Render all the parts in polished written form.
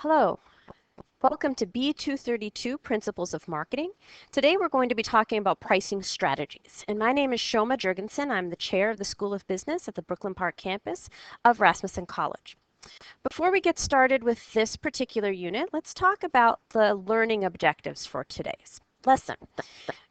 Hello, welcome to B232 Principles of Marketing. Today we're going to be talking about pricing strategies. And my name is Shoma Jurgensen. I'm the chair of the School of Business at the Brooklyn Park campus of Rasmussen College. Before we get started with this particular unit, let's talk about the learning objectives for today's lesson.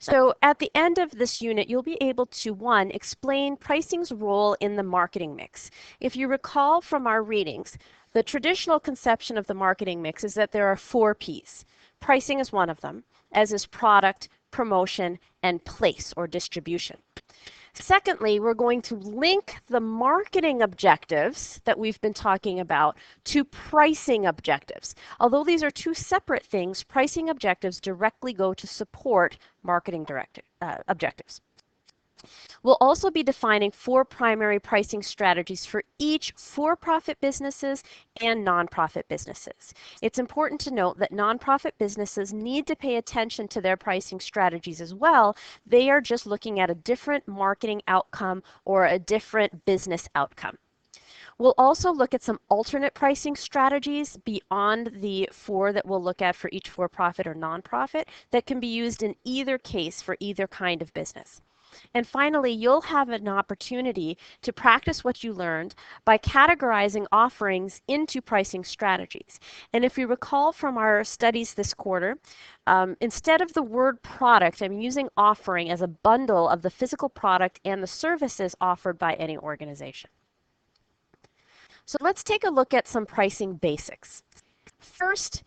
So at the end of this unit, you'll be able to, one, explain pricing's role in the marketing mix. If you recall from our readings, the traditional conception of the marketing mix is that there are 4 P's. Pricing is one of them, as is product, promotion, and place or distribution. Secondly, we're going to link the marketing objectives that we've been talking about to pricing objectives. Although these are 2 separate things, pricing objectives directly go to support marketing objectives. We'll also be defining 4 primary pricing strategies for each for-profit businesses and nonprofit businesses. It's important to note that nonprofit businesses need to pay attention to their pricing strategies as well. They are just looking at a different marketing outcome or a different business outcome. We'll also look at some alternate pricing strategies beyond the 4 that we'll look at for each for-profit or nonprofit that can be used in either case for either kind of business. And finally, you'll have an opportunity to practice what you learned by categorizing offerings into pricing strategies. And if you recall from our studies this quarter, instead of the word product, I'm using offering as a bundle of the physical product and the services offered by any organization. So let's take a look at some pricing basics. First,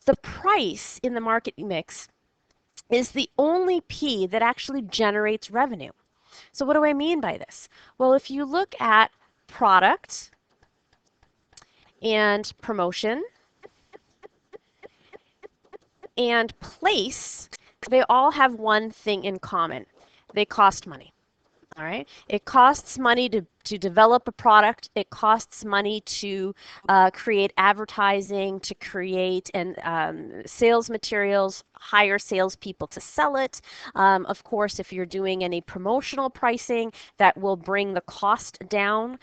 the price in the market mix is the only P that actually generates revenue. So what do I mean by this? Well, if you look at product and promotion and place, they all have one thing in common. They cost money. All right. It costs money to develop a product. It costs money to create advertising, to create sales materials, hire salespeople to sell it. Of course, if you're doing any promotional pricing, that will bring the cost down.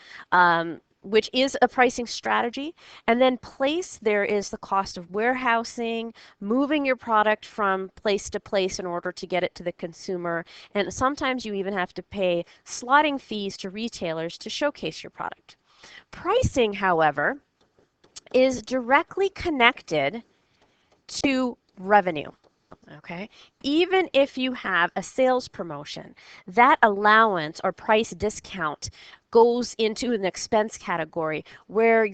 Which is a pricing strategy. And then place, there is the cost of warehousing, moving your product from place to place in order to get it to the consumer. And sometimes you even have to pay slotting fees to retailers to showcase your product. Pricing, however, is directly connected to revenue. Okay, even if you have a sales promotion, that allowance or price discount goes into an expense category where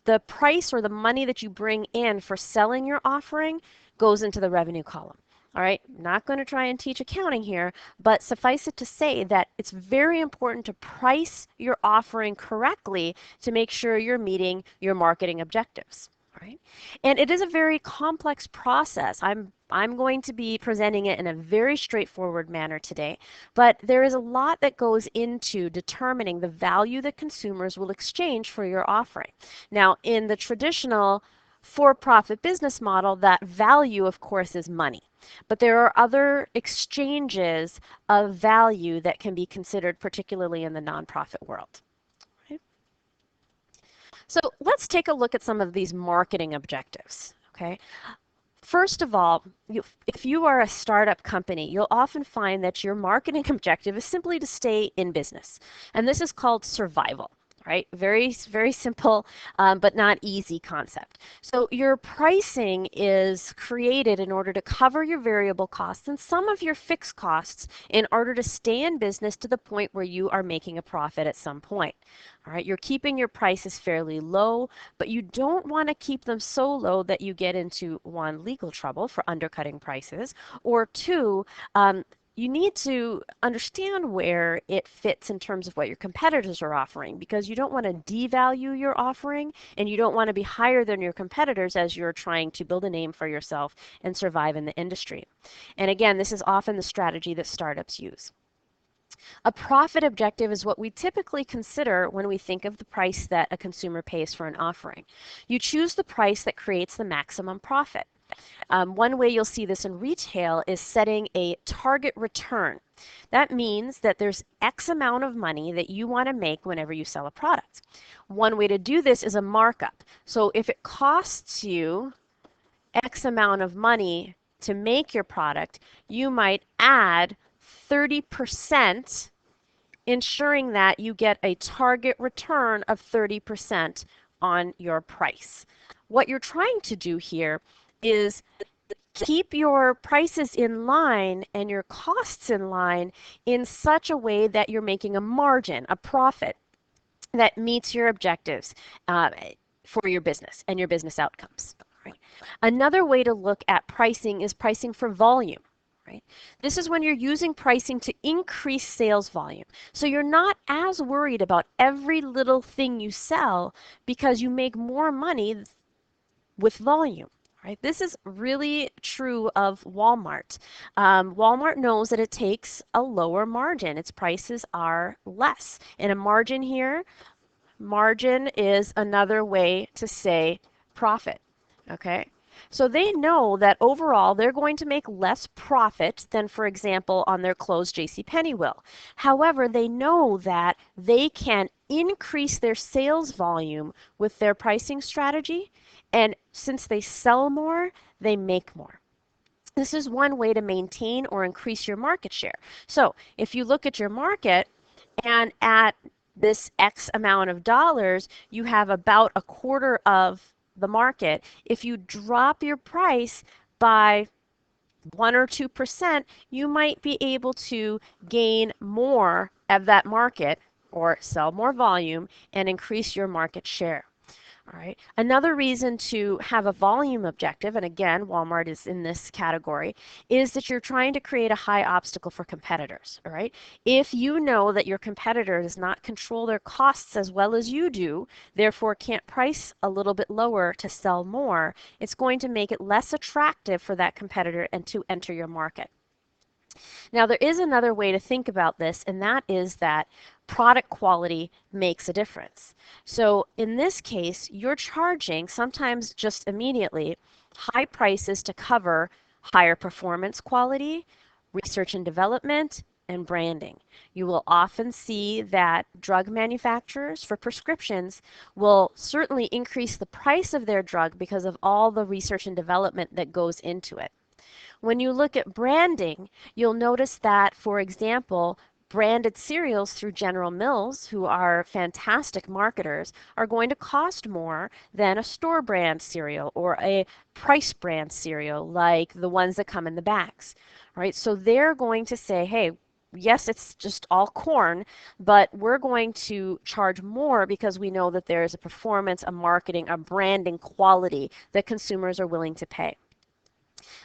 the price or the money that you bring in for selling your offering goes into the revenue column. All right, not going to try and teach accounting here, but suffice it to say that it's very important to price your offering correctly to make sure you're meeting your marketing objectives. Right? And it is a very complex process. I'm going to be presenting it in a very straightforward manner today, but there is a lot that goes into determining the value that consumers will exchange for your offering. Now, in the traditional for-profit business model, that value, of course, is money. But there are other exchanges of value that can be considered, particularly in the nonprofit world. So let's take a look at some of these marketing objectives, okay? First of all, if you are a startup company, you'll often find that your marketing objective is simply to stay in business. And this is called survival, right? Very, very simple, but not easy concept. So your pricing is created in order to cover your variable costs and some of your fixed costs in order to stay in business to the point where you are making a profit at some point. All right, you're keeping your prices fairly low, but you don't want to keep them so low that you get into 1, legal trouble for undercutting prices, or 2, you need to understand where it fits in terms of what your competitors are offering, because you don't want to devalue your offering and you don't want to be higher than your competitors as you're trying to build a name for yourself and survive in the industry. And again, this is often the strategy that startups use. A profit objective is what we typically consider when we think of the price that a consumer pays for an offering. You choose the price that creates the maximum profit. One way you'll see this in retail is setting a target return. That means that there's X amount of money that you want to make whenever you sell a product. One way to do this is a markup. So if it costs you X amount of money to make your product, you might add 30%, ensuring that you get a target return of 30% on your price. What you're trying to do here is keep your prices in line and your costs in line in such a way that you're making a margin, a profit that meets your objectives for your business and your business outcomes. Right? Another way to look at pricing is pricing for volume. Right? This is when you're using pricing to increase sales volume. So you're not as worried about every little thing you sell because you make more money with volume. Right? This is really true of Walmart. Walmart knows that it takes a lower margin. Its prices are less. And a margin here, margin is another way to say profit. Okay? So they know that overall they're going to make less profit than, for example, on their clothes JCPenney will. However, they know that they can increase their sales volume with their pricing strategy, and since they sell more, they make more. This is one way to maintain or increase your market share. So if you look at your market and at this X amount of dollars, you have about a quarter of the market. If you drop your price by 1 or 2%, you might be able to gain more of that market or sell more volume and increase your market share. All right. Another reason to have a volume objective, and again, Walmart is in this category, is that you're trying to create a high obstacle for competitors. All right. If you know that your competitor does not control their costs as well as you do, therefore can't price a little bit lower to sell more, it's going to make it less attractive for that competitor and to enter your market. Now, there is another way to think about this, and that is that product quality makes a difference. So in this case, you're charging, sometimes just immediately, high prices to cover higher performance quality, research and development, and branding. You will often see that drug manufacturers for prescriptions will certainly increase the price of their drug because of all the research and development that goes into it. When you look at branding, you'll notice that, for example, branded cereals through General Mills, who are fantastic marketers, are going to cost more than a store brand cereal or a price brand cereal like the ones that come in the bags. Right? So they're going to say, hey, yes, it's just all corn, but we're going to charge more because we know that there is a performance, a marketing, a branding quality that consumers are willing to pay.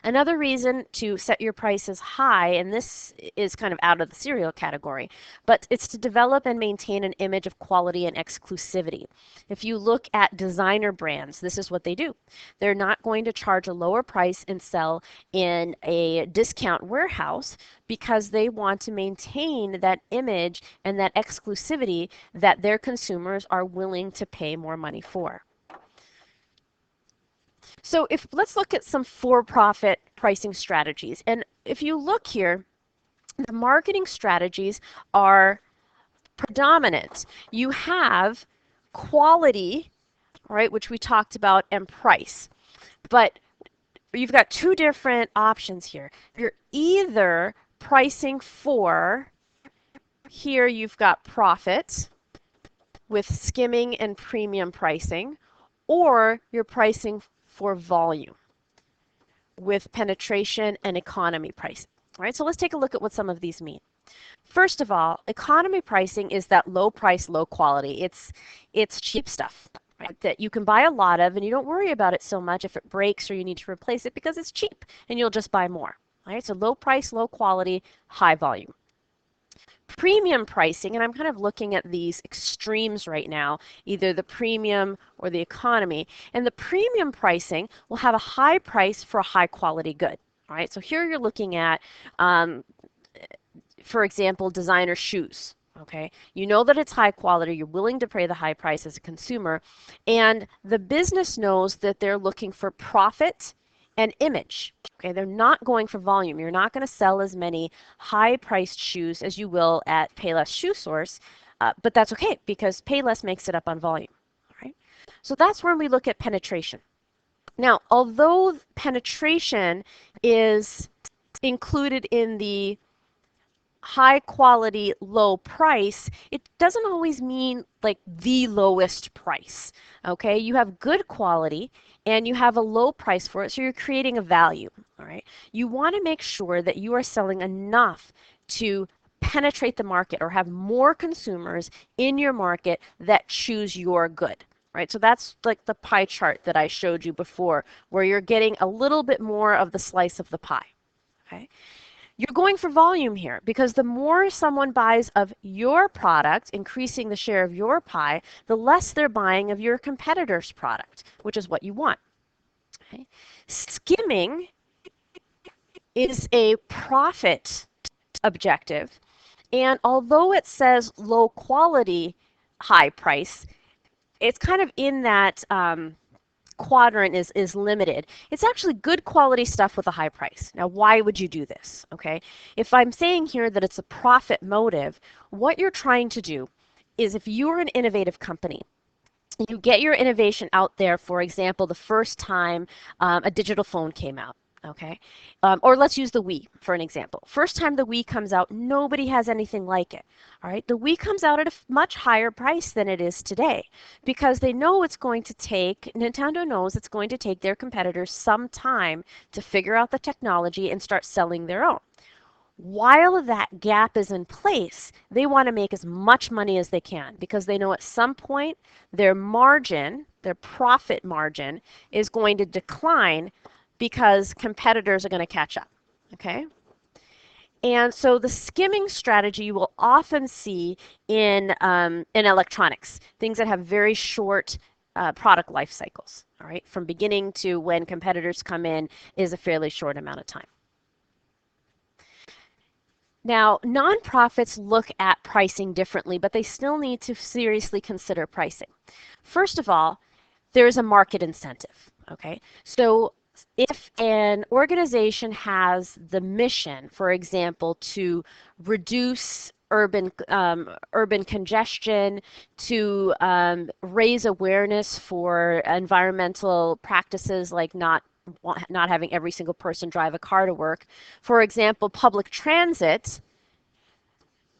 Another reason to set your prices high, and this is kind of out of the cereal category, but it's to develop and maintain an image of quality and exclusivity. If you look at designer brands, this is what they do. They're not going to charge a lower price and sell in a discount warehouse because they want to maintain that image and that exclusivity that their consumers are willing to pay more money for. So let's look at some for-profit pricing strategies. And if you look here, the marketing strategies are predominant. You have quality, right, which we talked about, and price. But you've got two different options here. You're either pricing for, here you've got profit with skimming and premium pricing, or you're pricing for volume with penetration and economy pricing. All right, so let's take a look at what some of these mean. First of all, economy pricing is that low price, low quality. It's cheap stuff, right, that you can buy a lot of and you don't worry about it so much if it breaks or you need to replace it because it's cheap and you'll just buy more. All right, so low price, low quality, high volume. Premium pricing, and I'm kind of looking at these extremes right now, either the premium or the economy, and the premium pricing will have a high price for a high quality good. All right, so here you're looking at, for example, designer shoes. Okay, you know that it's high quality, you're willing to pay the high price as a consumer, and the business knows that they're looking for profit and image. Okay, they're not going for volume. You're not going to sell as many high-priced shoes as you will at Payless Shoe Source, but that's okay because Payless makes it up on volume. All right, so that's where we look at penetration. Now, although penetration is included in the high quality, low price, it doesn't always mean like the lowest price. Okay, you have good quality and you have a low price for it, so you're creating a value. All right, you want to make sure that you are selling enough to penetrate the market or have more consumers in your market that choose your good. Right, so that's like the pie chart that I showed you before, where you're getting a little bit more of the slice of the pie. Okay. You're going for volume here because the more someone buys of your product, increasing the share of your pie, the less they're buying of your competitor's product, which is what you want. Okay. Skimming is a profit objective, and although it says low quality, high price, it's kind of in that quadrant is limited. It's actually good quality stuff with a high price. Now, why would you do this? Okay, if I'm saying here that it's a profit motive, what you're trying to do is if you're an innovative company, you get your innovation out there, for example, the first time a digital phone came out. Okay, or let's use the Wii for an example. First time the Wii comes out, nobody has anything like it. All right, the Wii comes out at a much higher price than it is today because they know it's going to take, Nintendo knows it's going to take their competitors some time to figure out the technology and start selling their own. While that gap is in place, they want to make as much money as they can because they know at some point their margin, their profit margin, is going to decline because competitors are going to catch up. Okay? And so the skimming strategy you will often see in electronics, things that have very short product life cycles. All right, from beginning to when competitors come in is a fairly short amount of time. Now, nonprofits look at pricing differently, but they still need to seriously consider pricing. First of all, there is a market incentive. Okay, so if an organization has the mission, for example, to reduce urban congestion, to raise awareness for environmental practices like not having every single person drive a car to work. For example, public transit,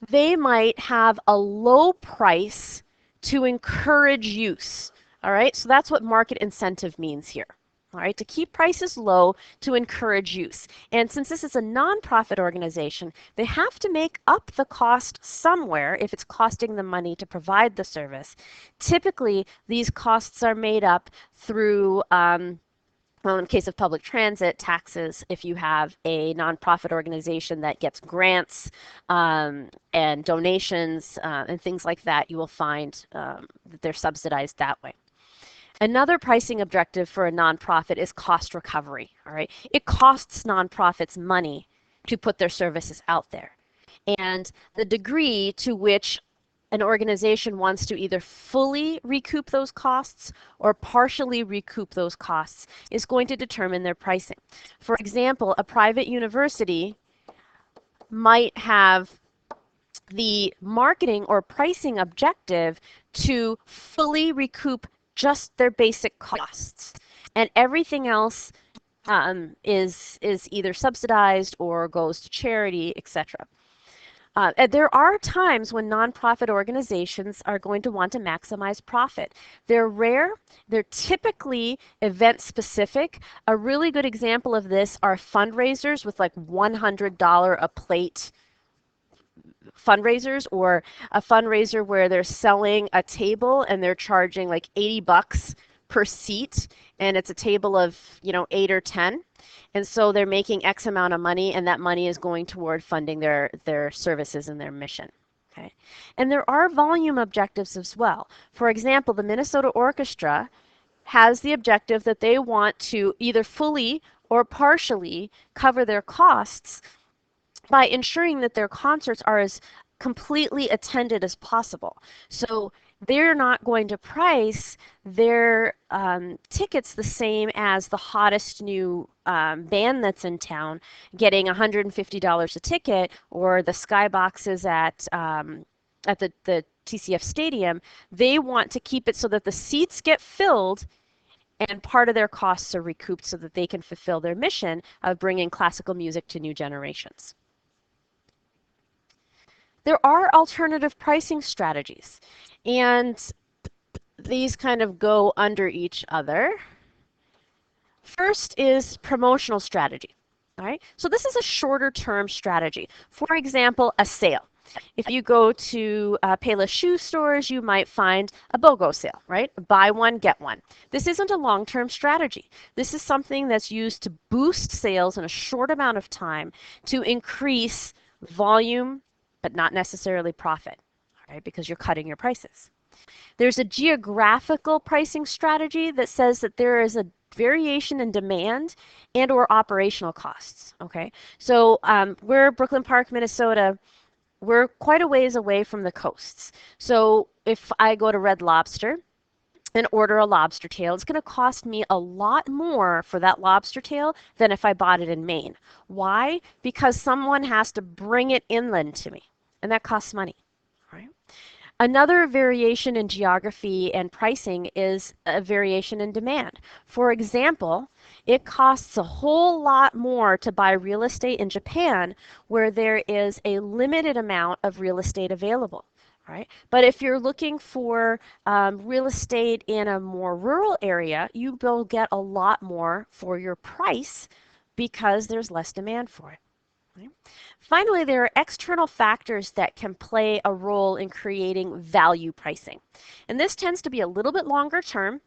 they might have a low price to encourage use. All right, so that's what market incentive means here. All right, to keep prices low to encourage use. And since this is a nonprofit organization, they have to make up the cost somewhere if it's costing them money to provide the service. Typically, these costs are made up through well, in case of public transit, taxes, if you have a nonprofit organization that gets grants and donations and things like that, you will find that they're subsidized that way. Another pricing objective for a nonprofit is cost recovery. All right, it costs nonprofits money to put their services out there. And the degree to which an organization wants to either fully recoup those costs or partially recoup those costs is going to determine their pricing. For example, a private university might have the marketing or pricing objective to fully recoup just their basic costs, and everything else is either subsidized or goes to charity, etc. There are times when nonprofit organizations are going to want to maximize profit. They're rare. They're typically event specific. A really good example of this are fundraisers with like $100 a plate fundraisers, or a fundraiser where they're selling a table and they're charging like 80 bucks per seat, and it's a table of 8 or 10. And so they're making X amount of money, and that money is going toward funding their services and their mission. Okay. And there are volume objectives as well. For example, the Minnesota Orchestra has the objective that they want to either fully or partially cover their costs by ensuring that their concerts are as completely attended as possible. So they're not going to price their tickets the same as the hottest new band that's in town getting $150 a ticket, or the skyboxes at the TCF Stadium. They want to keep it so that the seats get filled and part of their costs are recouped so that they can fulfill their mission of bringing classical music to new generations. There are alternative pricing strategies, and these kind of go under each other. First is promotional strategy. All right, so this is a shorter term strategy. For example, a sale. If you go to Payless shoe stores, you might find a BOGO sale, right? Buy one, get one. This isn't a long-term strategy. This is something that's used to boost sales in a short amount of time to increase volume, but not necessarily profit, all right? Because you're cutting your prices. There's a geographical pricing strategy that says that there is a variation in demand and or operational costs, okay? So we're Brooklyn Park, Minnesota. We're quite a ways away from the coasts. So if I go to Red Lobster and order a lobster tail, it's going to cost me a lot more for that lobster tail than if I bought it in Maine. Why? Because someone has to bring it inland to me, and that costs money, right? Another variation in geography and pricing is a variation in demand. For example, it costs a whole lot more to buy real estate in Japan where there is a limited amount of real estate available. Right? But if you're looking for real estate in a more rural area, you will get a lot more for your price because there's less demand for it. Right? Finally, there are external factors that can play a role in creating value pricing. And this tends to be a little bit longer term.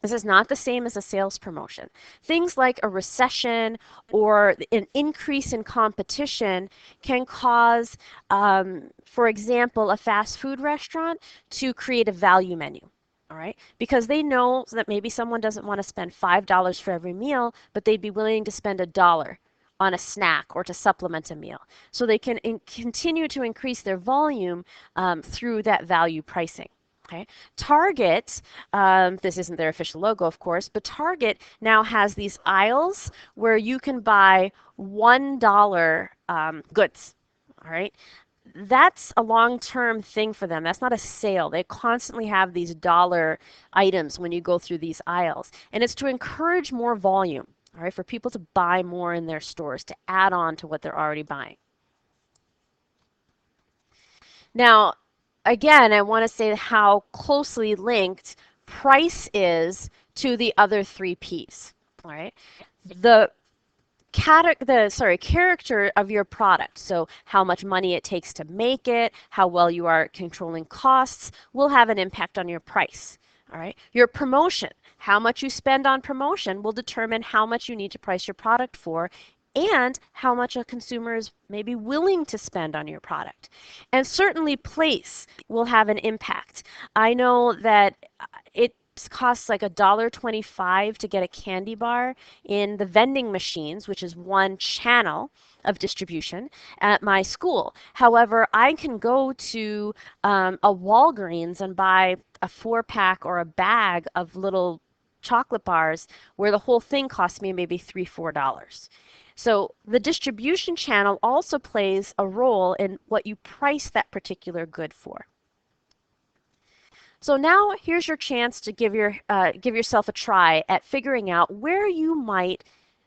This is not the same as a sales promotion. Things like a recession or an increase in competition can cause, for example, a fast food restaurant to create a value menu. All right, because they know that maybe someone doesn't want to spend $5 for every meal, but they'd be willing to spend $1 on a snack or to supplement a meal. So they can continue to increase their volume through that value pricing. Okay. Target, this isn't their official logo, of course, but Target now has these aisles where you can buy $1 goods. All right. That's a long-term thing for them. That's not a sale. They constantly have these dollar items when you go through these aisles. And it's to encourage more volume, all right, for people to buy more in their stores, to add on to what they're already buying. Now, again, I want to say how closely linked price is to the other three P's. All right. The character of your product, so how much money it takes to make it, how well you are controlling costs, will have an impact on your price. All right. Your promotion, how much you spend on promotion will determine how much you need to price your product for and how much a consumer is maybe willing to spend on your product. And certainly place will have an impact. I know that it costs like $1.25 to get a candy bar in the vending machines, which is one channel of distribution at my school. However, I can go to a Walgreens and buy a 4-pack or a bag of little chocolate bars where the whole thing costs me maybe $3, $4. So the distribution channel also plays a role in what you price that particular good for. So now here's your chance to give yourself a try at figuring out where you might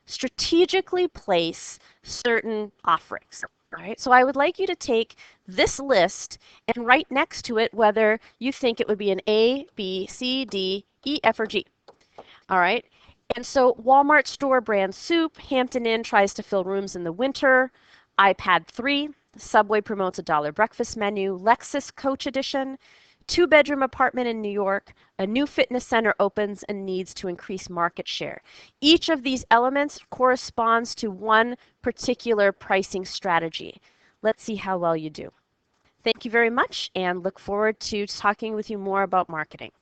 strategically place certain offerings. All right, so I would like you to take this list and write next to it whether you think it would be an A, B, C, D, E, F, or G. All right, and so Walmart store brand soup, Hampton Inn tries to fill rooms in the winter, iPad 3, Subway promotes a dollar breakfast menu, Lexus Coach Edition, 2-bedroom apartment in New York, a new fitness center opens and needs to increase market share. Each of these elements corresponds to one particular pricing strategy. Let's see how well you do. Thank you very much and look forward to talking with you more about marketing.